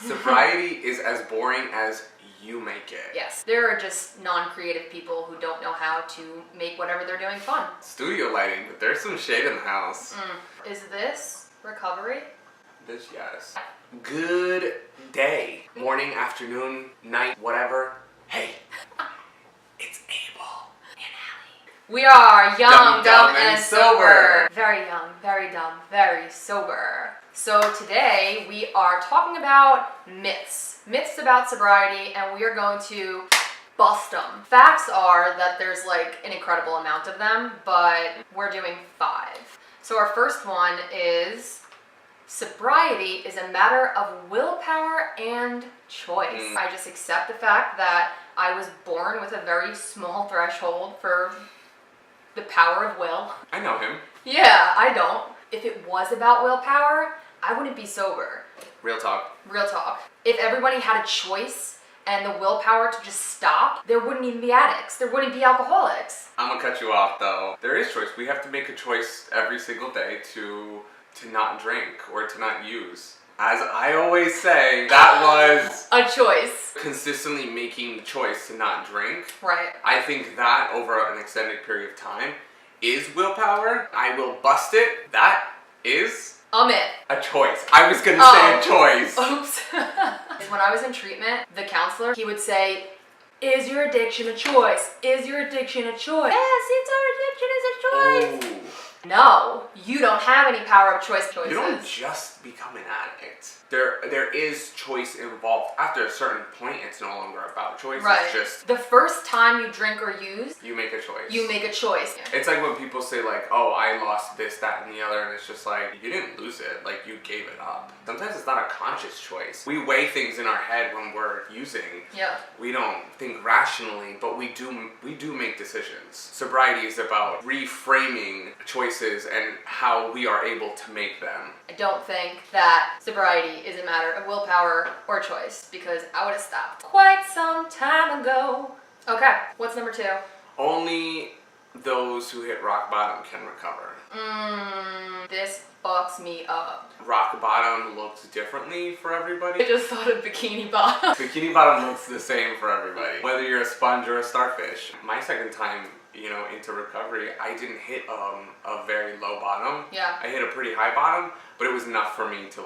Sobriety is as boring as you make it. Yes, there are just non-creative people who don't know how to make whatever they're doing fun. Studio lighting, but there's some shade in the house. Is this recovery? This, yes. Good day. Morning, afternoon, night, whatever. Hey, it's Abel and Allie. We are young, dumb, and sober. Very young, very dumb, very sober. So today we are talking about myths. Myths about sobriety, and we are going to bust them. Facts are that there's like an incredible amount of them, but we're doing 5. So our first one is sobriety is a matter of willpower and choice. I just accept the fact that I was born with a very small threshold for the power of will. I know him. Yeah, I don't. If it was about willpower, I wouldn't be sober. Real talk. Real talk. If everybody had a choice and the willpower to just stop, there wouldn't even be addicts. There wouldn't be alcoholics. I'm gonna cut you off though. There is choice. We have to make a choice every single day to not drink or to not use. As I always say, that was a choice. Consistently making the choice to not drink. Right. I think that over an extended period of time is willpower. I will bust it. That is a myth. A choice. I was gonna say a choice. Oops. When I was in treatment, the counselor, he would say, is your addiction a choice? Is your addiction a choice? Yes, it's our addiction is a choice. Ooh. No, you don't have any power of choice choices. You don't just become an addict. There is choice involved. After a certain point, it's no longer about choice. Right. It's just the first time you drink or use, you make a choice. You make a choice. It's like when people say like, oh, I lost this, that, and the other, and it's just like, you didn't lose it. Like, you gave it up. Sometimes it's not a conscious choice. We weigh things in our head when we're using. Yeah. We don't think rationally, but we do make decisions. Sobriety is about reframing choices and how we are able to make them. I don't think that sobriety is a matter of willpower or choice, because I would have stopped quite some time ago. Okay, what's number 2? Only those who hit rock bottom can recover. This fucks me up. Rock bottom looks differently for everybody. I just thought of Bikini Bottom. Bikini Bottom looks the same for everybody, whether you're a sponge or a starfish. My second time, into recovery, I didn't hit a very low bottom. Yeah. I hit a pretty high bottom, but it was enough for me to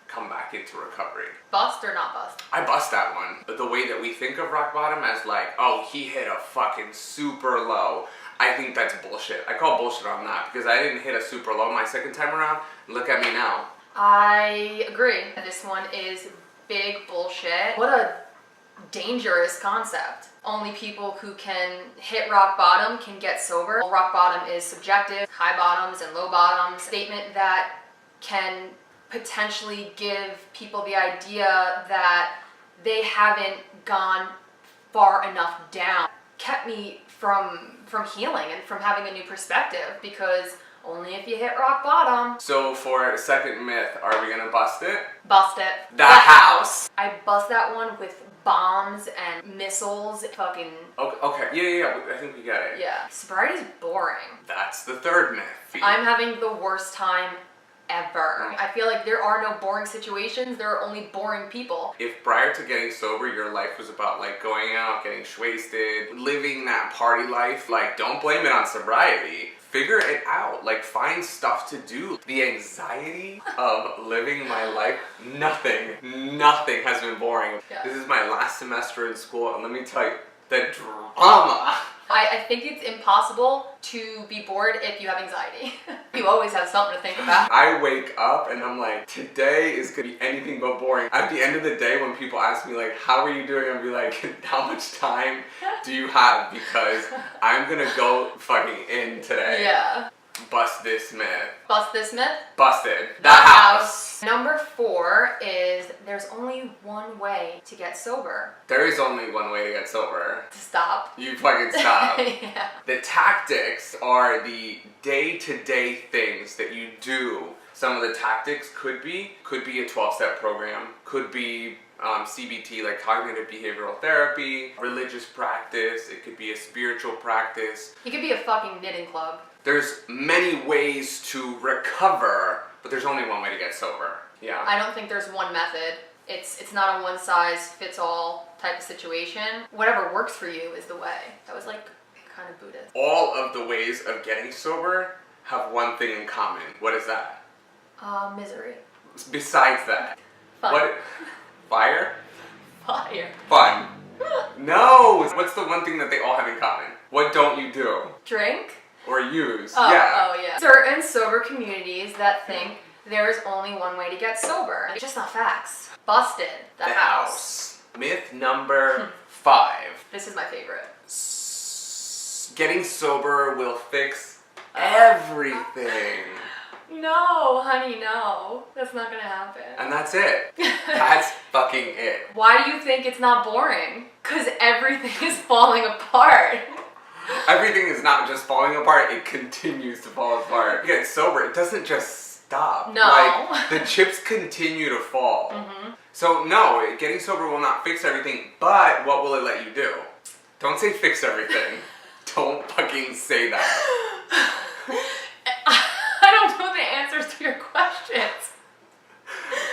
come back into recovery. Bust or not bust? I bust that one. But the way that we think of rock bottom as oh, he hit a fucking super low, I think that's bullshit. I call bullshit on that because I didn't hit a super low my second time around. Look at me now. I agree. This one is big bullshit. What a dangerous concept. Only people who can hit rock bottom can get sober. Rock bottom is subjective. High bottoms and low bottoms. Statement that can potentially give people the idea that they haven't gone far enough down. Kept me from healing and from having a new perspective, because only if you hit rock bottom. So for second myth, are we gonna bust it? Bust it. The house. I bust that one with bombs and missiles. Fucking. Okay. Yeah. I think we get it. Yeah. Sobriety's boring. That's the third myth. I'm having the worst time ever. I feel like there are no boring situations, there are only boring people. If prior to getting sober, your life was about going out, getting wasted, living that party life, don't blame it on sobriety. Figure it out. Find stuff to do. The anxiety of living my life, nothing has been boring. Yeah. This is my last semester in school, and let me tell you, the drama. I think it's impossible to be bored if you have anxiety. You always have something to think about. I wake up and I'm today is gonna be anything but boring. At the end of the day, when people ask me how are you doing, I'll be how much time do you have? Because I'm gonna go fucking in today. Yeah. Bust this myth. Bust this myth? Busted. The house. Number 4 is there's only one way to get sober. There is only one way to get sober. To stop. You fucking stop. Yeah. The tactics are the day-to-day things that you do. Some of the tactics could be a 12-step program, could be CBT, cognitive behavioral therapy, religious practice, it could be a spiritual practice. It could be a fucking knitting club. There's many ways to recover, but there's only one way to get sober. Yeah. I don't think there's one method. It's not a one size fits all type of situation. Whatever works for you is the way. That was like kind of Buddhist. All of the ways of getting sober have one thing in common. What is that? Misery. Besides that. Fun. What? Fire? Fire. Fun. No! What's the one thing that they all have in common? What don't you do? Drink? Or use? Oh yeah. Certain sober communities that think there is only one way to get sober. It's just not facts. Busted. The house. Myth number 5. This is my favorite. Getting sober will fix everything. No, honey, no. That's not gonna happen. And that's it. That's fucking it. Why do you think it's not boring? Because everything is falling apart. Everything is not just falling apart, it continues to fall apart. You get sober, it doesn't just stop. No. Like, the chips continue to fall. Mm-hmm. So no, getting sober will not fix everything, but what will it let you do? Don't say fix everything. Don't fucking say that. I don't know the answers to your questions.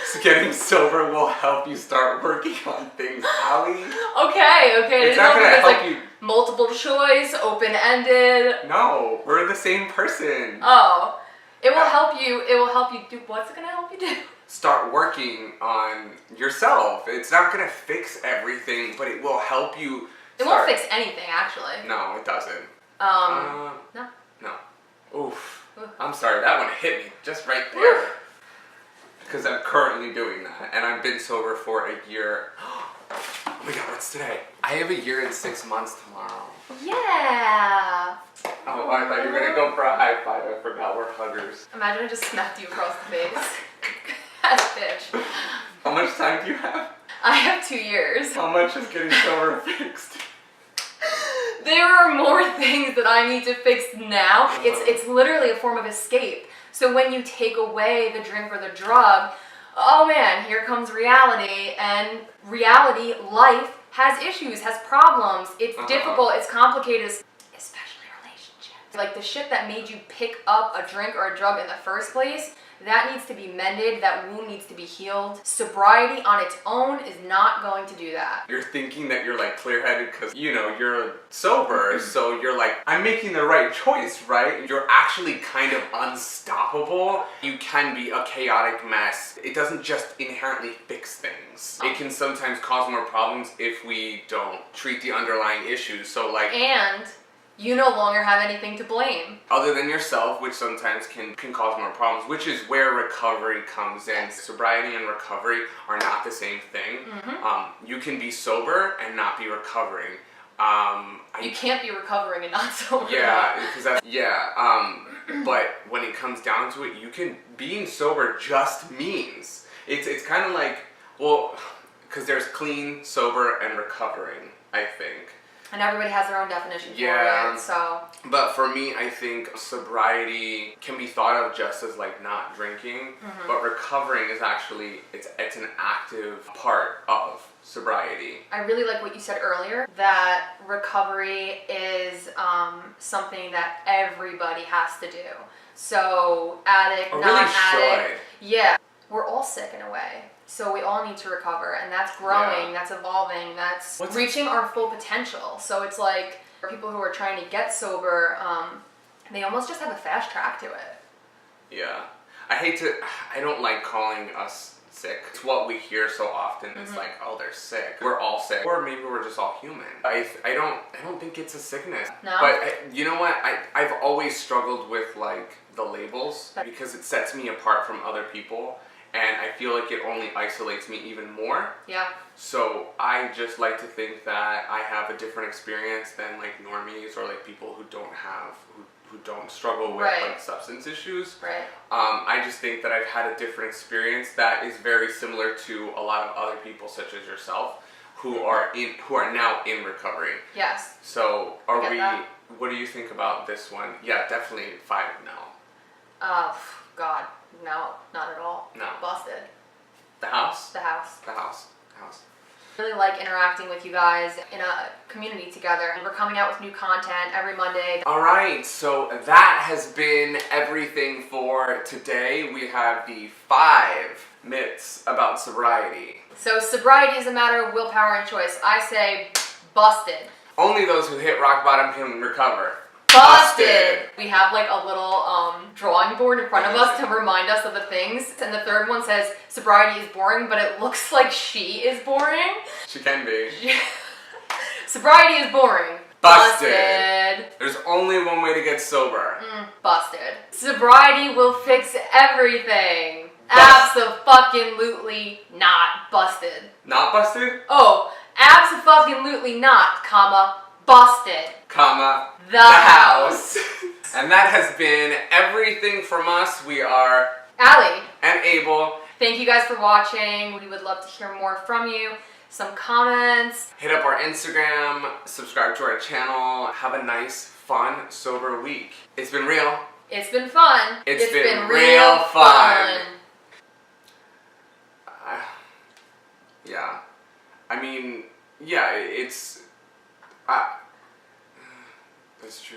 So getting sober will help you start working on things, Allie. Okay. It's not gonna help you. Multiple choice, open-ended. No, we're the same person. Oh, it will help you. It will help you do. What's it gonna help you do? Start working on yourself. It's not gonna fix everything, but it will help you. It won't fix anything, actually. No, it doesn't. No. Oof. I'm sorry, that one hit me just right there. Because I'm currently doing that, and I've been sober for a year. Oh my god, what's today? I have a year and 6 months tomorrow. Yeah. Oh, I thought you were gonna go for a high five. I forgot we're huggers. Imagine I just smacked you across the face. Ass bitch. How much time do you have? I have 2 years. How much is getting sober fixed? There are more things that I need to fix now. It's literally a form of escape. So when you take away the drink or the drug, oh man, here comes reality. And reality, life, has issues, has problems. It's difficult, it's complicated, especially relationships. Like the shit that made you pick up a drink or a drug in the first place, that needs to be mended, that wound needs to be healed. Sobriety on its own is not going to do that. You're thinking that you're like clear-headed because, you know, you're sober, so you're like, I'm making the right choice, right? You're actually kind of unstoppable. You can be a chaotic mess. It doesn't just inherently fix things. It can sometimes cause more problems if we don't treat the underlying issues. So like... And you no longer have anything to blame. Other than yourself, which sometimes can cause more problems, which is where recovery comes in. Sobriety and recovery are not the same thing. Mm-hmm. You can be sober and not be recovering. You can't be recovering and not sober. Yeah, because that's, but when it comes down to it, being sober just means, it's kind of like, well, because there's clean, sober, and recovering, I think. And everybody has their own definition for it, so. But for me, I think sobriety can be thought of just as like not drinking, but recovering is actually, it's an active part of sobriety. I really like what you said earlier, that recovery is something that everybody has to do. So addict, non-addict. Yeah, we're all sick in a way. So we all need to recover, and that's growing, that's evolving, that's reaching our full potential. So it's like, for people who are trying to get sober, they almost just have a fast track to it. Yeah. I don't like calling us sick. It's what we hear so often. It's like, oh, they're sick. We're all sick. Or maybe we're just all human. I don't think it's a sickness. No? But you know what? I've always struggled with like the labels because it sets me apart from other people. And I feel like it only isolates me even more. Yeah. So I just like to think that I have a different experience than like normies or like people who don't struggle with like substance issues. Right. I just think that I've had a different experience that is very similar to a lot of other people, such as yourself, who are now in recovery. Yes. So what do you think about this one? Yeah, definitely 5 no. God. No, not at all. No. Busted. The house? The house. The house. The house. Really like interacting with you guys in a community together. We're coming out with new content every Monday. Alright, so that has been everything for today. We have the 5 myths about sobriety. So sobriety is a matter of willpower and choice. I say busted. Only those who hit rock bottom can recover. Busted! We have like a little drawing board in front of us to remind us of the things. And the third one says sobriety is boring, but it looks like she is boring. She can be. Sobriety is boring. Busted. There's only one way to get sober. Busted. Sobriety will fix everything. Abso-fucking-lutely not busted. Not busted? Oh, abso-fucking-lutely not, comma, busted. Comma, The house. And that has been everything from us. We are Allie and Abel. Thank you guys for watching. We would love to hear more from you. Some comments. Hit up our Instagram, subscribe to our channel. Have a nice, fun, sober week. It's been real. It's been fun. It's been real fun. Yeah. I mean, yeah, it's... that's true.